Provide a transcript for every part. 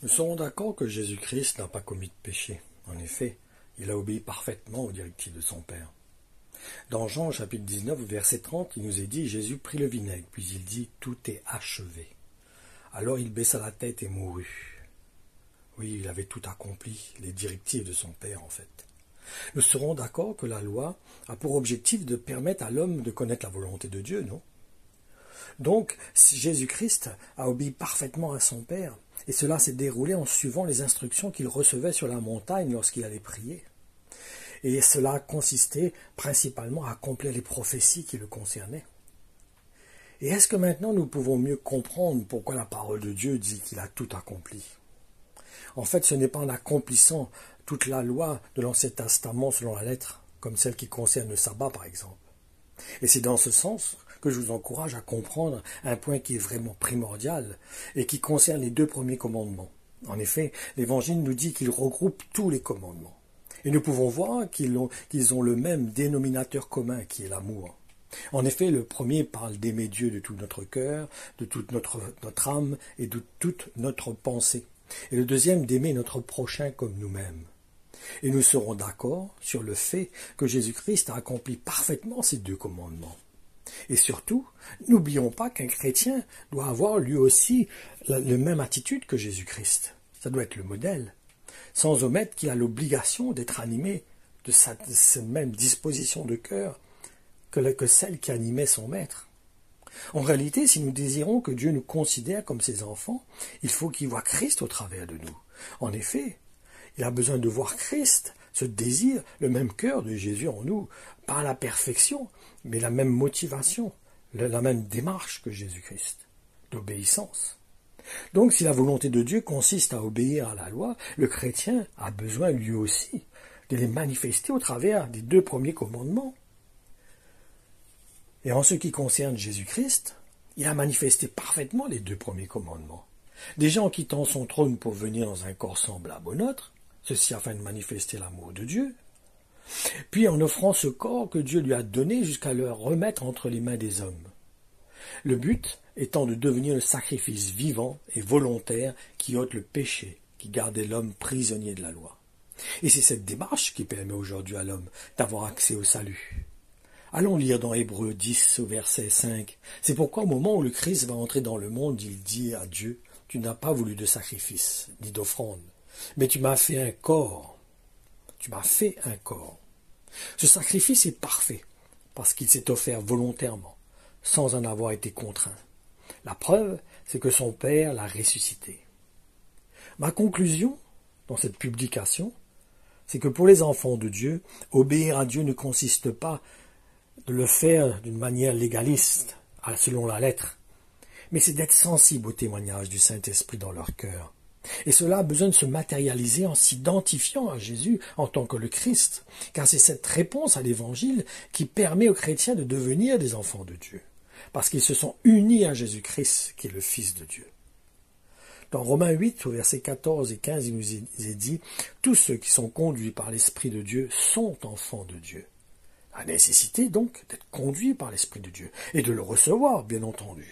Nous serons d'accord que Jésus-Christ n'a pas commis de péché. En effet, il a obéi parfaitement aux directives de son Père. Dans Jean chapitre 19, verset 30, il nous est dit, Jésus prit le vinaigre, puis il dit, tout est achevé. Alors il baissa la tête et mourut. Oui, il avait tout accompli, les directives de son Père en fait. Nous serons d'accord que la loi a pour objectif de permettre à l'homme de connaître la volonté de Dieu, non? Donc, Jésus-Christ a obéi parfaitement à son Père, et cela s'est déroulé en suivant les instructions qu'il recevait sur la montagne lorsqu'il allait prier. Et cela consistait principalement à accomplir les prophéties qui le concernaient. Et est-ce que maintenant nous pouvons mieux comprendre pourquoi la parole de Dieu dit qu'il a tout accompli? En fait, ce n'est pas en accomplissant toute la loi de l'Ancien Testament selon la lettre, comme celle qui concerne le sabbat par exemple. Et c'est dans ce sens que je vous encourage à comprendre un point qui est vraiment primordial et qui concerne les 2 premiers commandements. En effet, l'Évangile nous dit qu'il regroupe tous les commandements. Et nous pouvons voir qu'ils ont le même dénominateur commun qui est l'amour. En effet, le premier parle d'aimer Dieu de tout notre cœur, de toute notre âme et de toute notre pensée. Et le deuxième d'aimer notre prochain comme nous-mêmes. Et nous serons d'accord sur le fait que Jésus-Christ a accompli parfaitement ces 2 commandements. Et surtout, n'oublions pas qu'un chrétien doit avoir lui aussi la même attitude que Jésus-Christ. Ça doit être le modèle. Sans omettre qu'il a l'obligation d'être animé de cette même disposition de cœur que celle qui animait son maître. En réalité, si nous désirons que Dieu nous considère comme ses enfants, il faut qu'il voie Christ au travers de nous. En effet, il a besoin de voir Christ, ce désir, le même cœur de Jésus en nous, pas la perfection, mais la même motivation, la même démarche que Jésus-Christ, d'obéissance. Donc si la volonté de Dieu consiste à obéir à la loi, le chrétien a besoin lui aussi de les manifester au travers des 2 premiers commandements. Et en ce qui concerne Jésus-Christ, il a manifesté parfaitement les 2 premiers commandements. Déjà en quittant son trône pour venir dans un corps semblable au nôtre, ceci afin de manifester l'amour de Dieu, puis en offrant ce corps que Dieu lui a donné jusqu'à le remettre entre les mains des hommes. Le but étant de devenir le sacrifice vivant et volontaire qui ôte le péché, qui gardait l'homme prisonnier de la loi. Et c'est cette démarche qui permet aujourd'hui à l'homme d'avoir accès au salut. Allons lire dans Hébreux 10 au verset 5. C'est pourquoi au moment où le Christ va entrer dans le monde, il dit à Dieu, « Tu n'as pas voulu de sacrifice, ni d'offrande, mais tu m'as fait un corps. Tu m'as fait un corps. » Ce sacrifice est parfait, parce qu'il s'est offert volontairement, sans en avoir été contraint. La preuve, c'est que son Père l'a ressuscité. Ma conclusion, dans cette publication, c'est que pour les enfants de Dieu, obéir à Dieu ne consiste pas de le faire d'une manière légaliste, selon la lettre, mais c'est d'être sensible au témoignage du Saint-Esprit dans leur cœur. Et cela a besoin de se matérialiser en s'identifiant à Jésus en tant que le Christ, car c'est cette réponse à l'Évangile qui permet aux chrétiens de devenir des enfants de Dieu, parce qu'ils se sont unis à Jésus-Christ, qui est le Fils de Dieu. Dans Romains 8, au verset 14 et 15, il nous est dit « Tous ceux qui sont conduits par l'Esprit de Dieu sont enfants de Dieu ». La nécessité donc d'être conduit par l'Esprit de Dieu, et de le recevoir, bien entendu.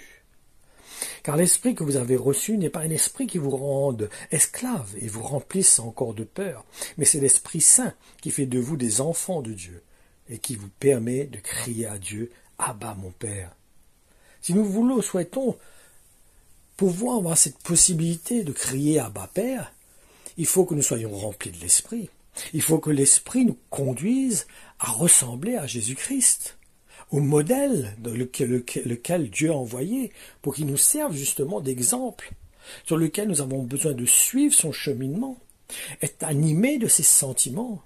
Car l'esprit que vous avez reçu n'est pas un esprit qui vous rende esclave et vous remplisse encore de peur, mais c'est l'Esprit Saint qui fait de vous des enfants de Dieu et qui vous permet de crier à Dieu « Abba, mon Père ». Si nous souhaitons pouvoir avoir cette possibilité de crier « Abba, Père », il faut que nous soyons remplis de l'Esprit. Il faut que l'Esprit nous conduise à ressembler à Jésus-Christ, au modèle lequel Dieu a envoyé pour qu'il nous serve justement d'exemple, sur lequel nous avons besoin de suivre son cheminement, être animé de ses sentiments,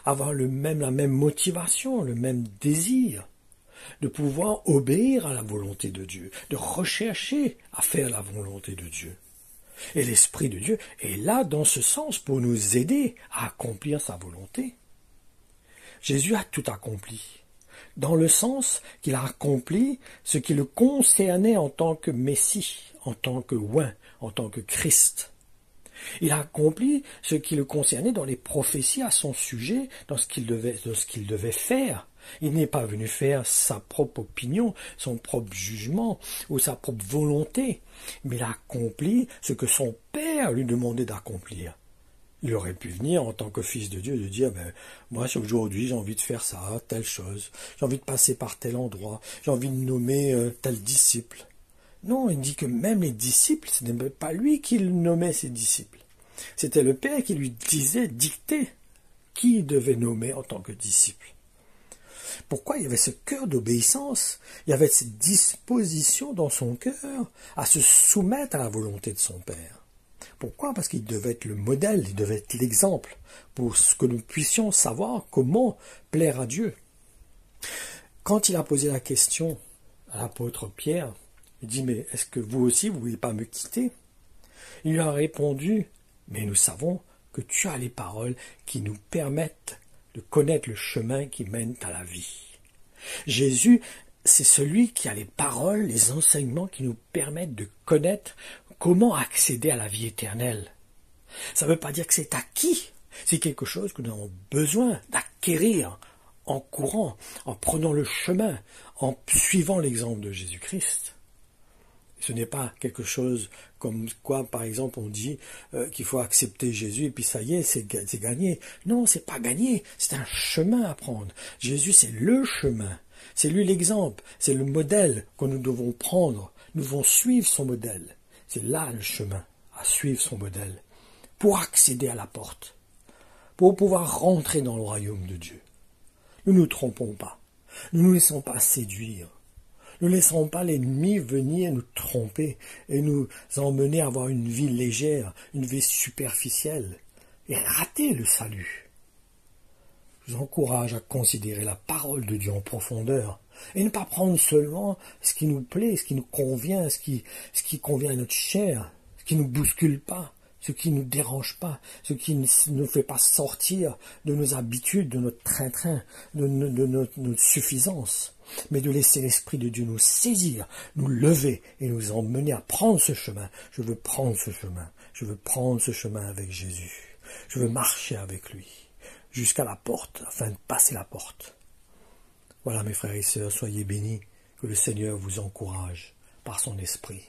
avoir la même motivation, le même désir, de pouvoir obéir à la volonté de Dieu, de rechercher à faire la volonté de Dieu. Et l'Esprit de Dieu est là dans ce sens pour nous aider à accomplir sa volonté. Jésus a tout accompli, dans le sens qu'il a accompli ce qui le concernait en tant que Messie, en tant que oint, en tant que Christ. Il a accompli ce qui le concernait dans les prophéties à son sujet, dans ce qu'il devait faire, Il n'est pas venu faire sa propre opinion, son propre jugement ou sa propre volonté, mais il a accompli ce que son Père lui demandait d'accomplir. Il aurait pu venir en tant que fils de Dieu de dire moi aujourd'hui j'ai envie de faire ça, telle chose, j'ai envie de passer par tel endroit, j'ai envie de nommer tel disciple. Non, il dit que même les disciples, ce n'est pas lui qui nommait ses disciples. C'était le Père qui lui disait, dictait qui il devait nommer en tant que disciple. Pourquoi il y avait ce cœur d'obéissance, il y avait cette disposition dans son cœur à se soumettre à la volonté de son Père. Pourquoi? Parce qu'il devait être le modèle, il devait être l'exemple pour que nous puissions savoir comment plaire à Dieu. Quand il a posé la question à l'apôtre Pierre, il dit, mais est-ce que vous aussi, vous ne voulez pas me quitter? Il lui a répondu, mais nous savons que tu as les paroles qui nous permettent de connaître le chemin qui mène à la vie. Jésus, c'est celui qui a les paroles, les enseignements qui nous permettent de connaître comment accéder à la vie éternelle. Ça ne veut pas dire que c'est acquis, c'est quelque chose que nous avons besoin d'acquérir en courant, en prenant le chemin, en suivant l'exemple de Jésus-Christ. Ce n'est pas quelque chose comme quoi, par exemple, on dit qu'il faut accepter Jésus et puis ça y est, c'est gagné. Non, c'est pas gagné, c'est un chemin à prendre. Jésus, c'est le chemin. C'est lui l'exemple, c'est le modèle que nous devons prendre. Nous devons suivre son modèle. C'est là le chemin, à suivre son modèle, pour accéder à la porte, pour pouvoir rentrer dans le royaume de Dieu. Ne nous trompons pas, ne nous laissons pas séduire. Ne laissons pas l'ennemi venir nous tromper et nous emmener à avoir une vie légère, une vie superficielle, et rater le salut. Je vous encourage à considérer la parole de Dieu en profondeur, et ne pas prendre seulement ce qui nous plaît, ce qui nous convient, ce qui convient à notre chair, ce qui ne nous bouscule pas, ce qui ne nous dérange pas, ce qui ne nous fait pas sortir de nos habitudes, de notre train-train, de notre suffisance, mais de laisser l'Esprit de Dieu nous saisir, nous lever et nous emmener à prendre ce chemin. Je veux prendre ce chemin, je veux prendre ce chemin avec Jésus, je veux marcher avec lui, jusqu'à la porte, afin de passer la porte. Voilà mes frères et sœurs, soyez bénis, que le Seigneur vous encourage par son Esprit.